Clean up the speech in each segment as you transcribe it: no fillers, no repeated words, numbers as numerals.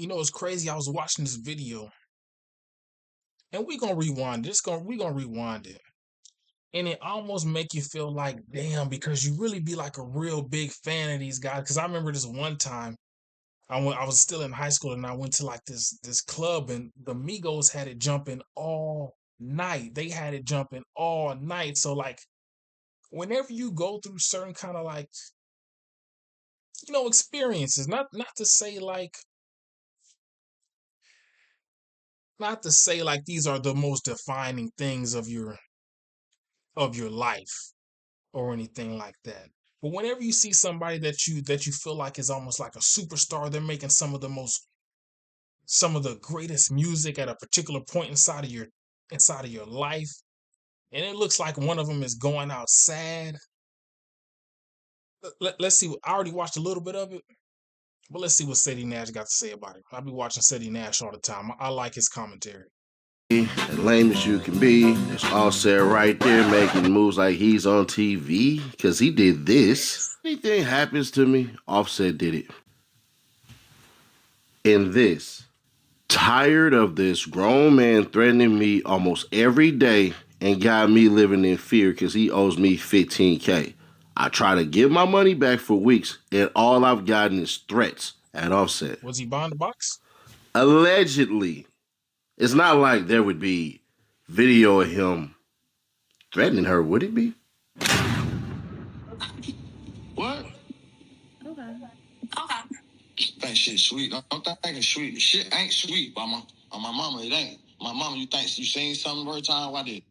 It's crazy. I was watching this video, and we gonna rewind. We gonna rewind it, and it almost make you feel like, damn, because you really be like a real big fan of these guys. Because I remember this one time I was still in high school, and I went to like this club, and the Migos had it jumping all night. They had it jumping all night. So like, whenever you go through certain kind of like experiences, not to say like these are the most defining things of your life or anything like that. But whenever you see somebody that you feel like is almost like a superstar, they're making some of the greatest music at a particular point inside of your life, and it looks like one of them is going out sad. Let's see. I already watched a little bit of it, but let's see what Ceddy Nash got to say about it. I'll be watching Ceddy Nash all the time. I like his commentary. As lame as you can be, it's Offset right there making moves like he's on TV because he did this. Anything happens to me, Offset did it. In this, tired of this grown man threatening me almost every day and got me living in fear because he owes me $15K. I try to give my money back for weeks, and all I've gotten is threats at Offset. Was he buying the box? Allegedly. It's not like there would be video of him threatening her, would it be? What? Okay. Think shit sweet. Don't think it's sweet. Shit ain't sweet, mama. On my mama, it ain't. My mama, you think you seen something every time? Why did?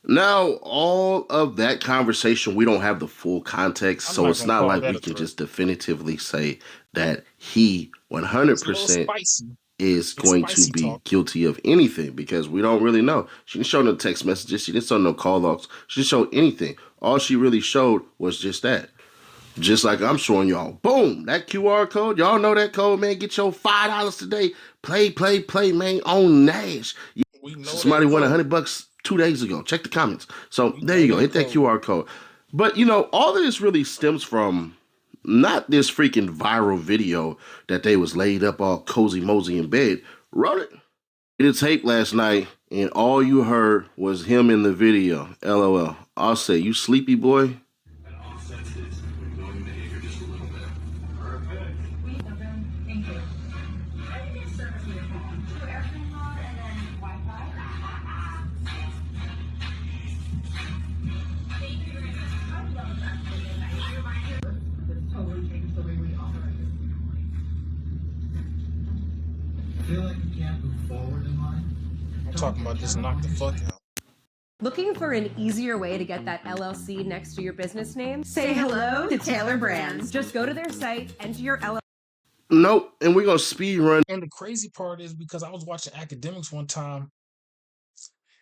Now, all of that conversation, we don't have the full context, so it's not like we can just definitively say that he 100% is going to be guilty of anything because we don't really know. She didn't show no text messages. She didn't show no call logs. She didn't show anything. All she really showed was just that. Just like I'm showing y'all. Boom! That QR code. Y'all know that code, man. Get your $5 today. Play, man, on Nash. Somebody won $100 2 days ago. Check the comments. So there you go. Hit that QR code. But, all of this really stems from not this freaking viral video that they was laid up all cozy mosey in bed. Wrote it. Did a tape last night, and all you heard was him in the video. LOL. I'll say, you sleepy boy? Feel like you can't move forward in life? I'm talking about just knock the fuck out. Looking for an easier way to get that LLC next to your business name? Say hello to Taylor Brands. Just go to their site, enter your LLC. Nope, and we're going to speed run. And the crazy part is because I was watching Academics one time,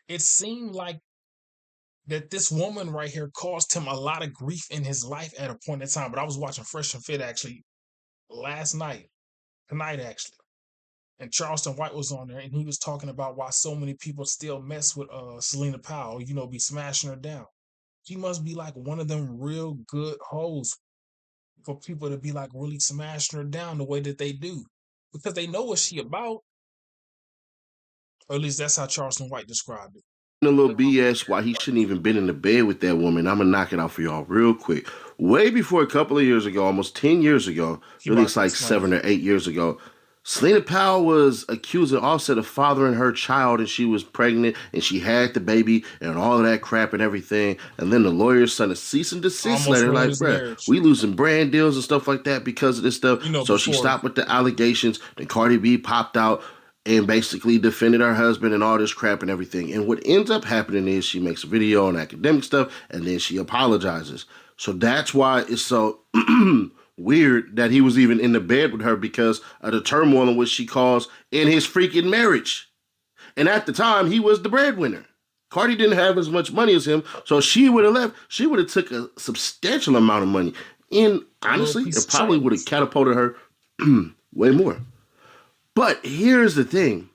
it seemed like that this woman right here caused him a lot of grief in his life at a point in time. But I was watching Fresh and Fit actually tonight actually. And Charleston White was on there, and he was talking about why so many people still mess with Celina Powell, be smashing her down. She must be like one of them real good hoes for people to be like really smashing her down the way that they do. Because they know what she about. Or at least that's how Charleston White described it. A little BS why he shouldn't even been in the bed with that woman. I'm going to knock it out for y'all real quick. Way before a couple of years ago, almost 10 years ago, really it's like 7 or 8 years ago, Celina Powell was accusing Offset of fathering her child, and she was pregnant, and she had the baby, and all of that crap and everything. And then the lawyers sent a cease and desist letter, like, bruh, we losing brand deals and stuff like that because of this stuff. So she stopped with the allegations. Then Cardi B popped out and basically defended her husband and all this crap and everything. And what ends up happening is she makes a video on academic stuff, and then she apologizes. So that's why it's so weird that he was even in the bed with her because of the turmoil in which she caused in his freaking marriage. And at the time, he was the breadwinner. Cardi didn't have as much money as him, so she would have left. She would have took a substantial amount of money. And honestly, it probably would have catapulted her way more. But here's the thing.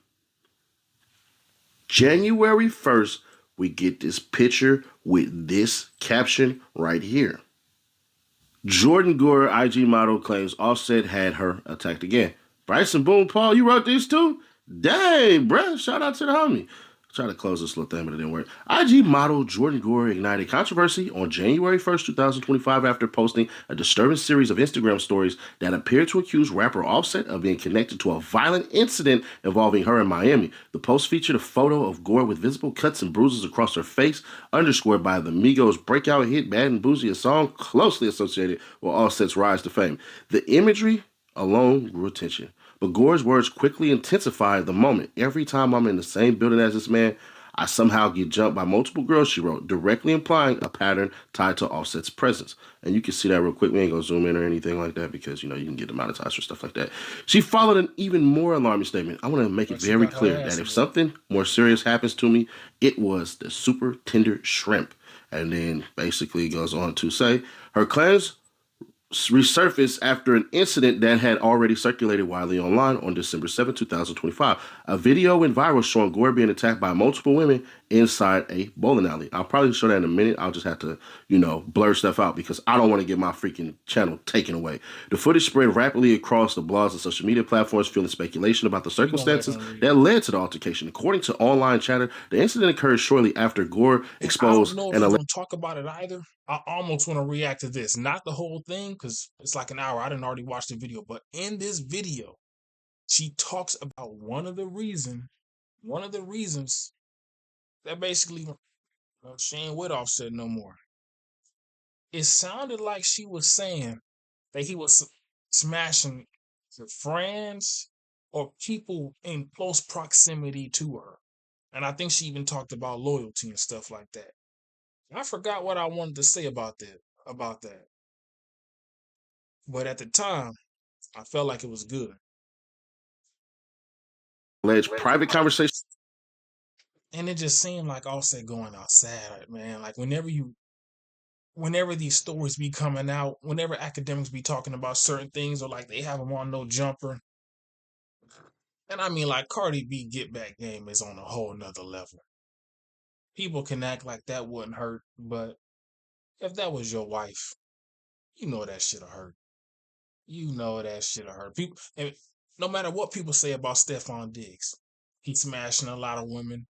January 1st, we get this picture with this caption right here. Jordan Gore, IG model, claims Offset had her attacked again. Bryson Boone Paul, you wrote these too? Dang, bruh. Shout out to the homie. Try to close this little thing, but it didn't work. IG model Jordan Gore ignited controversy on January 1st, 2025 after posting a disturbing series of Instagram stories that appeared to accuse rapper Offset of being connected to a violent incident involving her in Miami. The post featured a photo of Gore with visible cuts and bruises across her face, underscored by the Migos' breakout hit Bad and Bougie, a song closely associated with Offset's rise to fame. The imagery alone grew attention. But Gore's words quickly intensified the moment. Every time I'm in the same building as this man, I somehow get jumped by multiple girls, she wrote, directly implying a pattern tied to Offset's presence. And you can see that real quick. We ain't going to zoom in or anything like that because, you can get demonetized for stuff like that. She followed an even more alarming statement. I want to make it very clear that if something more serious happens to me, it was the super tender shrimp. And then basically goes on to say, her claims resurfaced after an incident that had already circulated widely online on December 7, 2025. A video went viral showing Gore being attacked by multiple women inside a bowling alley. I'll probably show that in a minute. I'll just have to, blur stuff out because I don't want to get my freaking channel taken away. The footage spread rapidly across the blogs and social media platforms, fueling speculation about the circumstances that led to the altercation. According to online chatter, the incident occurred shortly after Gore exposed and I don't talk about it either. I almost want to react to this. Not the whole thing, because it's like an hour. I didn't already watch the video. But in this video, she talks about one of the reasons that basically she ain't with Offset no more. It sounded like she was saying that he was smashing her friends or people in close proximity to her. And I think she even talked about loyalty and stuff like that. I forgot what I wanted to say about that. But at the time, I felt like it was good. Alleged private conversation. And it just seemed like Offset going outside, man. Like whenever these stories be coming out, whenever academics be talking about certain things or like they have them on No Jumper. And I mean, like Cardi B Get Back game is on a whole nother level. People can act like that wouldn't hurt, but if that was your wife, you know that shit'll hurt. You know that shit'll hurt. People, and no matter what people say about Stephon Diggs, he's smashing a lot of women.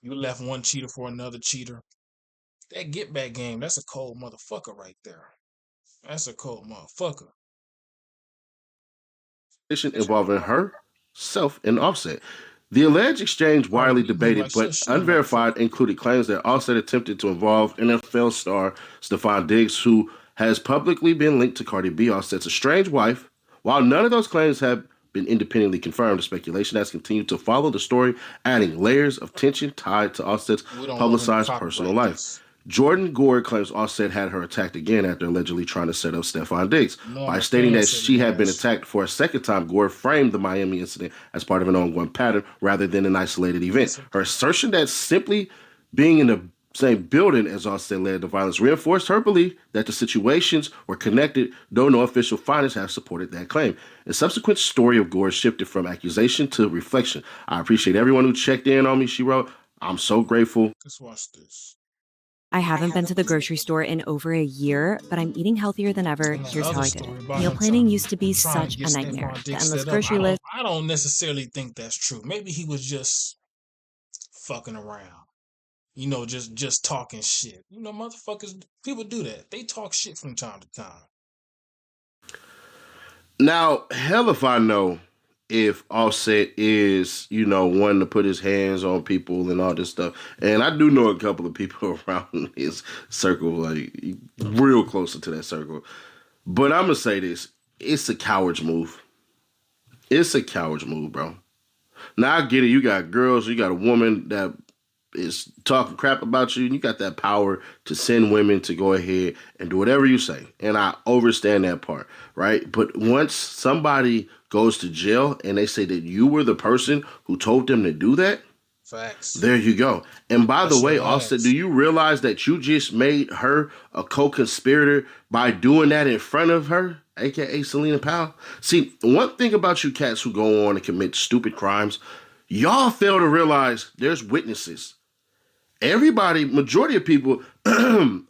You left one cheater for another cheater. That get back game, that's a cold motherfucker right there. That's a cold motherfucker. Involving herself and Offset. The alleged exchange, widely debated but unverified, included claims that Offset attempted to involve NFL star Stephon Diggs, who has publicly been linked to Cardi B, Offset's estranged wife. While none of those claims have been independently confirmed, the speculation has continued to follow the story, adding layers of tension tied to Offset's publicized personal life. Jordan Gore claims Offset had her attacked again after allegedly trying to set up Stephon Diggs. By stating that she had been attacked for a second time, Gore framed the Miami incident as part of an ongoing pattern rather than an isolated event. Her assertion that simply being in the same building as Offset led to violence reinforced her belief that the situations were connected, though no official findings have supported that claim. The subsequent story of Gore shifted from accusation to reflection. I appreciate everyone who checked in on me, she wrote. I'm so grateful. Let's watch this. I haven't been to the grocery store in over a year, but I'm eating healthier than ever. Here's how I did it. Meal planning used to be such a nightmare. The endless grocery list. I don't necessarily think that's true. Maybe he was just fucking around. Just talking shit. Motherfuckers, people do that. They talk shit from time to time. Now, hell if I know if Offset is, wanting to put his hands on people and all this stuff. And I do know a couple of people around his circle, like real closer to that circle. But I'm going to say this. It's a coward's move. It's a coward's move, bro. Now, I get it. You got girls. You got a woman that is talking crap about you. And you got that power to send women to go ahead and do whatever you say. And I understand that part, right? But once somebody goes to jail and they say that you were the person who told them to do that, facts. There you go. And by the way, Offset, do you realize that you just made her a co-conspirator by doing that in front of her, aka Celina Powell? See, one thing about you cats who go on and commit stupid crimes, y'all fail to realize there's witnesses. Everybody, majority of people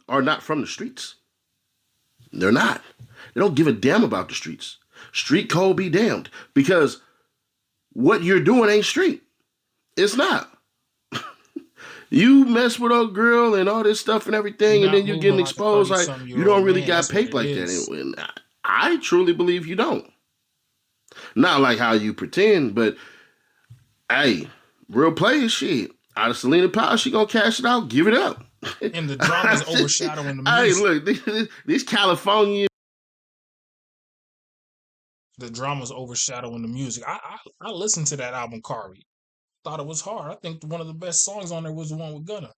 are not from the streets. They're not. They don't give a damn about the streets. Street code be damned. Because what you're doing ain't street. It's not. You mess with a girl and all this stuff and everything, and then you're getting exposed like you don't really got paid like that. And I truly believe you don't. Not like how you pretend, but hey, real player shit. Out of Celina Powell, she gonna cash it out, give it up. And the drama's overshadowing the music. Hey, look, this California. The drama's overshadowing the music. I listened to that album, Kari. Thought it was hard. I think one of the best songs on there was the one with Gunna.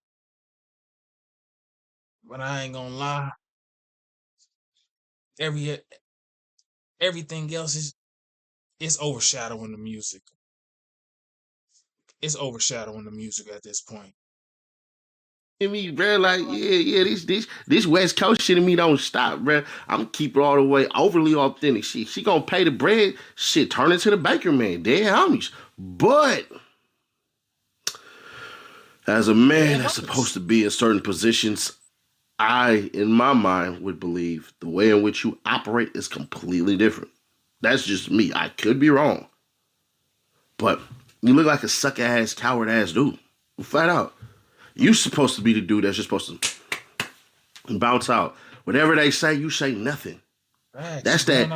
But I ain't gonna lie. Everything else is overshadowing the music. It's overshadowing the music at this point. Me, bro, like this West Coast shit in me don't stop, bro. I'm keeping all the way overly authentic. She gonna pay the bread. Shit, turn it to the baker man. Dead homies. But as a man that's supposed to be in certain positions, I, in my mind, would believe the way in which you operate is completely different. That's just me. I could be wrong. But you look like a suck-ass, coward-ass dude. Flat out. You supposed to be the dude that's just supposed to bounce out. Whatever they say, you say nothing. Right, that's that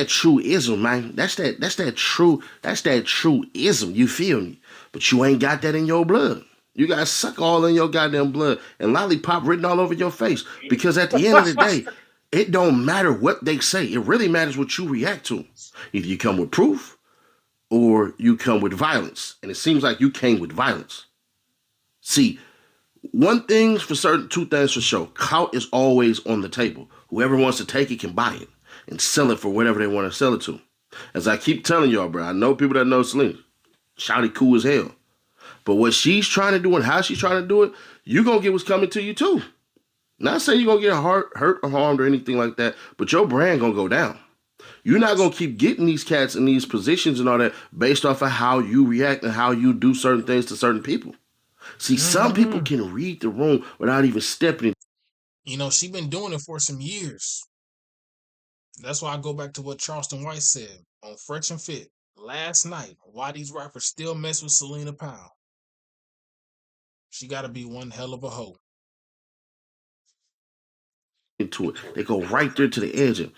truism, man. That's that truism. You feel me? But you ain't got that in your blood. You got suck all in your goddamn blood and lollipop written all over your face. Because at the end of the day, it don't matter what they say. It really matters what you react to. Either you come with proof or you come with violence. And it seems like you came with violence. See, one thing's for certain, two things for sure. Clout is always on the table. Whoever wants to take it can buy it and sell it for whatever they want to sell it to. As I keep telling y'all, bro, I know people that know Celina. Shawty cool as hell. But what she's trying to do and how she's trying to do it, you're going to get what's coming to you too. Not saying you're going to get hurt or harmed or anything like that, but your brand going to go down. You're not going to keep getting these cats in these positions and all that based off of how you react and how you do certain things to certain people. See, some people can read the room without even stepping in. You know, she been doing it for some years. That's why I go back to what Charleston White said on Fresh and Fit last night. Why these rappers still mess with Celina Powell. She got to be one hell of a hoe. Into it. They go right there to the edge of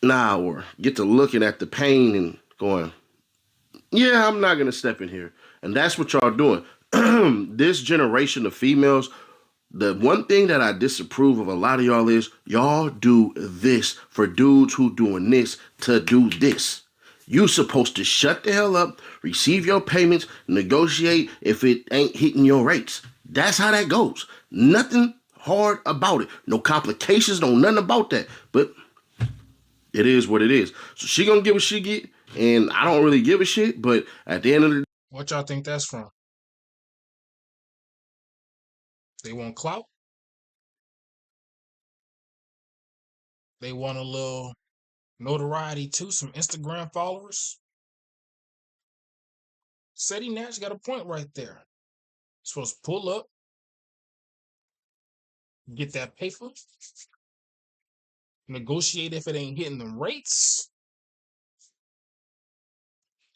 or get to looking at the pain and going, yeah, I'm not going to step in here. And that's what y'all doing. This generation of females, the one thing that I disapprove of a lot of y'all is y'all do this for dudes who doing this to do this. You supposed to shut the hell up, receive your payments, negotiate if it ain't hitting your rates. That's how that goes. Nothing hard about it. No complications, no nothing about that. But it is what it is. So she gonna get what she get, and I don't really give a shit, but at the end of the day. What y'all think that's from? They want clout? They want a little notoriety too, some Instagram followers? Ceddy Nash got a point right there. Supposed to pull up, get that paper, negotiate if it ain't hitting them rates.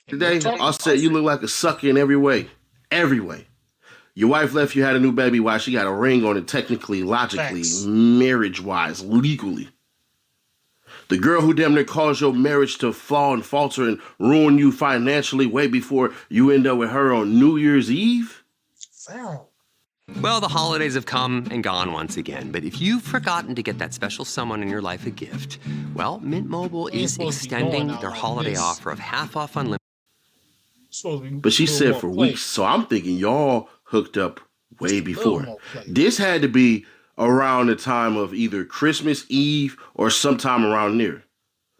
Today, I'll say you look like a sucker in every way. Every way. Your wife left you, had a new baby. Why? She got a ring on it technically, logically, marriage-wise, legally. The girl who damn near caused your marriage to fall and falter and ruin you financially way before you end up with her on New Year's Eve? Well, the holidays have come and gone once again, but if you've forgotten to get that special someone in your life a gift, well, Mint Mobile is extending their holiday offer of half off unlimited. But she said for weeks, so I'm thinking y'all hooked up way before. This had to be around the time of either Christmas Eve or sometime around there.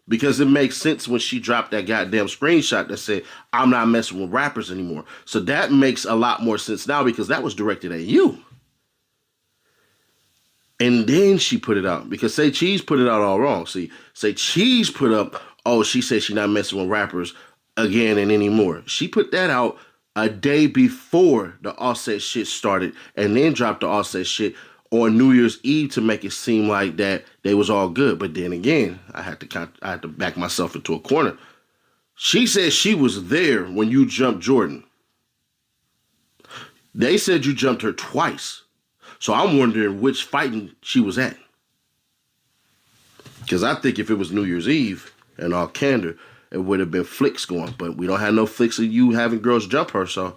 Because it makes sense when she dropped that goddamn screenshot that said, I'm not messing with rappers anymore. So that makes a lot more sense now because that was directed at you. And then she put it out because Say Cheese put it out all wrong. See, Say Cheese put up, oh, she said she's not messing with rappers again and anymore. She put that out a day before the Offset shit started and then dropped the Offset shit on New Year's Eve to make it seem like that they was all good. But then again, I had to back myself into a corner She said she was there when you jumped Jordan. They said you jumped her twice. So I'm wondering which fighting she was at. Because I think if it was New Year's Eve, in all candor, it would have been flicks going. But we don't have no flicks of you having girls jump her, so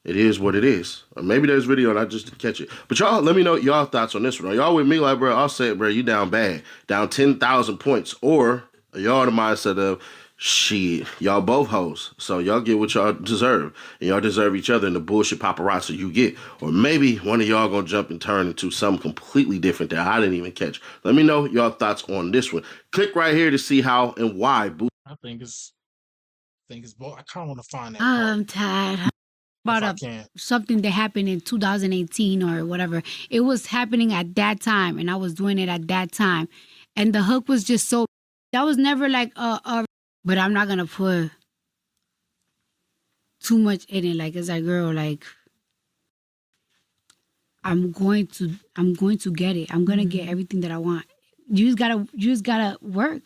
it is what it is. Or maybe there's video and I just didn't catch it. But y'all, let me know y'all thoughts on this one. Are y'all with me? Like, bro, I'll say it, bro, you down bad. Down 10,000 points. Or are y'all the mindset of, shit, y'all both hoes, so y'all get what y'all deserve, and y'all deserve each other and the bullshit paparazzi you get. Or maybe one of y'all gonna jump and turn into something completely different that I didn't even catch. Let me know y'all thoughts on this one. Click right here to see how and why. I think it's both. I kind of want to find that I'm part. tired. About something that happened in 2018 or whatever. It was happening at that time, and I was doing it at that time, and the hook was just so. That was never like but I'm not gonna put too much in it. Like, it's like, girl, like, I'm going to get it. I'm gonna get everything that I want. You just gotta work.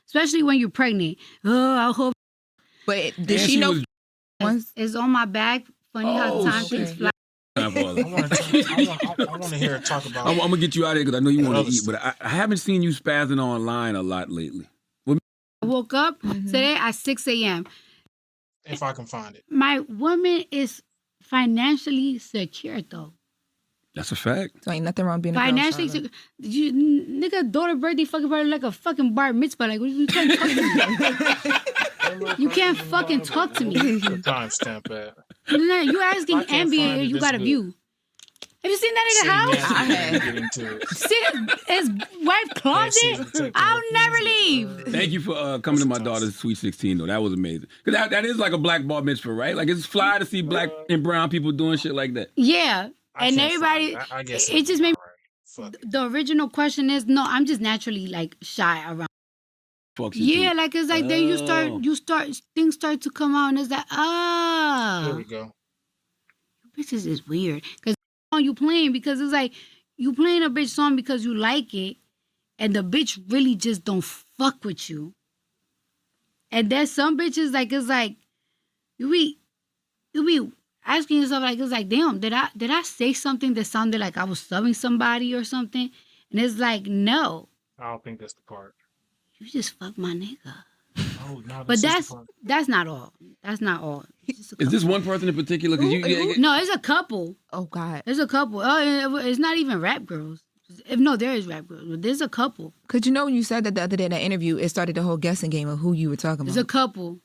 Especially when you're pregnant. Oh, I hope. But did she know? It's on my back. Funny how time things fly. I want to hear her talk about. I'm gonna get you out of here because I know you want to eat, but I haven't seen you spazzing online a lot lately. I woke up today at 6 a.m. If I can find it. My woman is financially secure, though. That's a fact. So ain't nothing wrong being financially secure. Nigga, daughter birthday fucking party like a fucking bar mitzvah. Like, you can't talk to me. You can't fucking talk to me. Timestamp at. You asking Envy, you got a view. Have you seen that nigga house? I have. See his wife closet? I'll never leave. Thank you for coming to my daughter's Sweet 16, though. That was amazing. Because that is like a black bar mitzvah, right? Like, it's fly to see black and brown people doing shit like that. Yeah. And everybody, it just made me. The original question is, no, I'm just naturally, like, shy around. Yeah, like, it's like, then you start, things start to come out, and it's like, There we go. Bitches is weird. Because you playing, because it's like, you playing a bitch song because you like it, and the bitch really just don't fuck with you. And there's some bitches, like, it's like, you be asking yourself, like, it's like, damn, did I say something that sounded like I was subbing somebody or something? And it's like, no. I don't think that's the part. You just fuck my nigga. Oh, no, but that's not all. That's not all. Is this one person in particular? No, it's a couple. Oh, God. There's a couple. Oh, it's not even rap girls. No, there is rap girls, but there's a couple. Because you know when you said that the other day in that interview, it started the whole guessing game of who you were talking about. There's a couple.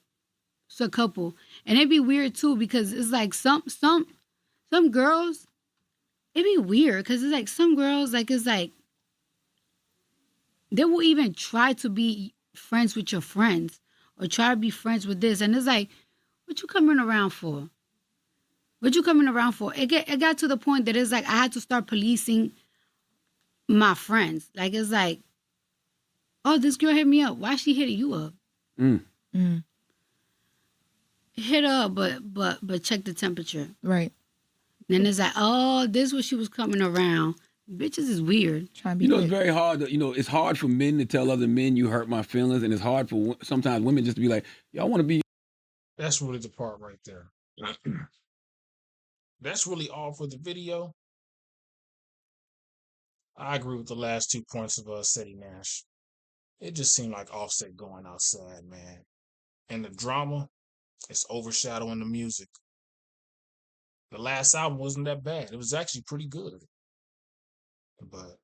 It's a couple. And it'd be weird, too, because it's like some girls, it'd be weird, because it's like some girls, like, it's like, they will even try to be friends with your friends or try to be friends with this. And it's like, what you coming around for? What you coming around for? It got to the point that it's like I had to start policing my friends. Like, it's like, oh, this girl hit me up. Why she hitting you up? Hit her up, but check the temperature. Right. Then it's like, oh, this was she was coming around. Bitches is weird. It's very hard. It's hard for men to tell other men you hurt my feelings, and it's hard for sometimes women just to be like, y'all want to be. That's really the part right there. That's really all for the video. I agree with the last 2 points of Ceddy Nash. It just seemed like Offset going outside, man. And the drama is overshadowing the music. The last album wasn't that bad. It was actually pretty good. But